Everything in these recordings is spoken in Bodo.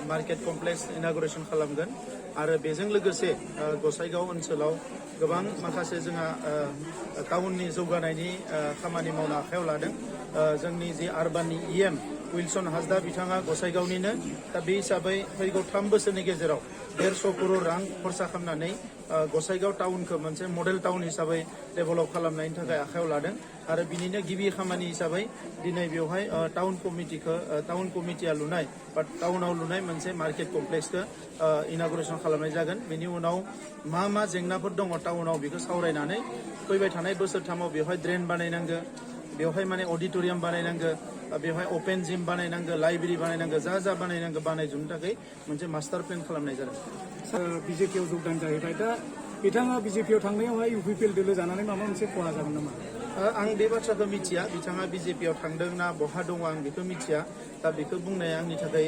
मार्केट कमप्लेक्स इनागुरेसन खालामगोन आरो बेजों लोगोसे गसाइगाव ओनसोलाव गोबां माखासे जोंहा टाउननि जौगानायनि खामानि मावनो आखायाव लादों जोंनि जि आर्बाननि इएम उइलसन हाजदा बिथाङा गसाइगावनिनो दा बे हिसाबै फैगौ 3 बोसोरनि गेजेराव 150 करोड़ रां खरसा खालामनानै गसाइगाव टाउनखौ मोनसे मडेल टाउन हिसाबै डेभेलप खालामनायनि थाखाय आखायाव लादों आरो बिनिनो गिबि खामानि हिसाबै दिनै बेवहाय टाउन कमिटिया लुनाय बा टाउनाव लुनाय मोनसे मार्केट कमप्लेक्सखौ इनागुरेसन खालामनाय जागोन बेनि उनाव मा जेंनाफोर दङ टाउनाव बेखौ सावरायनानै फैबाय थानाय बोसोरथामाव बेवहाय ड्रेन बानायनांगो बेवहाय माने अडिटोरियाम बानायनांगो बेवहाय ओपन जिम बानायनांगो लाइब्रेरि बानायनांगो जा बानायनांगो बानायजोबनो थाखाय मोनसे मास्टार प्लेन खालामनाय जादों बिजेपिआव जोगदान जाहैबाय दा बिथाङा बिजेपिआव थांनायावहाय इउपिपिएल दोलो जानानै माबा मोनसे खहा जागोन नामा आं बे बाथ्राखौ मिथिया बिथाङा बिजेपिआव थांदों ना बहा दङ आं बेखौ मिथिया दा बेखौ बुंनाया आंनि थाखाय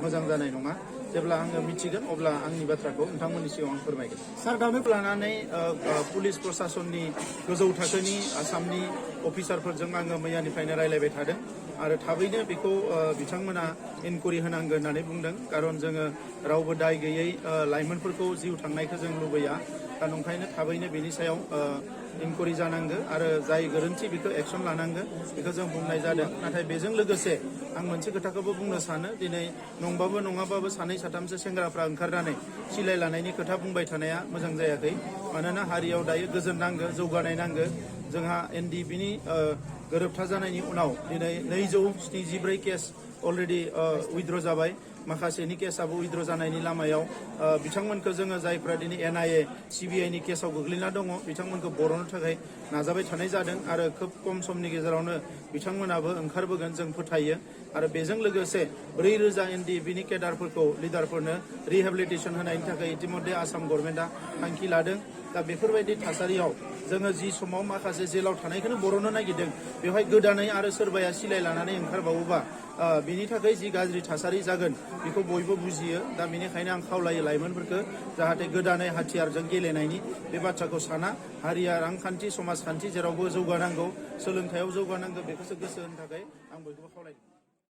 मोजां जानाय नङा जेब्ला आङो मिथिगोन अब्ला आंनि बाथ्राखौ नोंथांमोननि सिगाङाव आं फोरमायगोन सार गामि लानानै पुलिस प्रशासननि गोजौ थाखोनि आसामनि अफिसारफोरजों आङो मैयानिफ्रायनो रायलायबाय थादों आरो थाबैनो बेखौ बिथांमोना इनकुवारि होनांगोन होननानै बुंदों खारन जोङो रावबो दाय गैयै लाइमोनफोरखौ जिउ थांनायखौ जों लुबैया दा नंखायनो थाबैनो बेनि सायाव इनकुवारि जानांगो आरो जाय गोरोन्थि बेखौ एक्सन लानांगो बेखौ जों बुंनाय जादों नाथाय बेजों लोगोसे आं मोनसे खोथाखौबो बुंनो सानो दिनै नंबाबो नङाबाबो सानै साथामसो सेंग्राफ्रा ओंखारनानै सिलाय लानायनि खोथा बुंबाय थानाया मोजां जायाखै मानोना हारियाव दायो गोजोन नांगो जौगानाय नांगो जोंहा एनडिएफबिनि गोरोबथा जानायनि उनाव दिनै 274 केस अलरेडि उइथड्र जाबाय माखासेनि केसआबो उइथड्र जानायनि लामायाव बिथांमोनखौ जोङो जायफ्रा दिनै एनआइए सिबिआइनि केसआव गोग्लैना दङ बिथांमोनखौ बर'नो थाखाय नाजाबाय थानाय जादों आरो खोब खम समनि गेजेरावनो बिथांमोनाबो ओंखारबोगोन जों फोथायो आरो बेजों लोगोसे 4000 एनडिएफबिनि केडारफोरखौ लिडारफोरनो रिहेबिलिटेसन होनायनि थाखाय इतिमध्ये आसाम गभर्नमेन्टआ थांखि लादों दा बेफोरबायदि थासारियाव जोङो जि समाव माखासे जेलाव थानायखौनो बर'नो नागिरदों बेवहाय गोदानै आरो सोरबाया सिलाय लानानै ओंखारबावोबा बिनि थाखाय जि गाज्रि थासारि जागोन बेखौ बयबो बुजियो दा बेनिखायनो आं खावलायो लाइमोनफोरखौ जाहाथे गोदानै हाथियारजों गेलेनायनि बे बाथ्राखौ साना हारिया रांखान्थि समाजखान्थि जेरावबो जौगानांगौ सोलोंथायाव जौगानांगौ बेखौसो गोसो होनो थाखाय आं बयखौबो खावलायो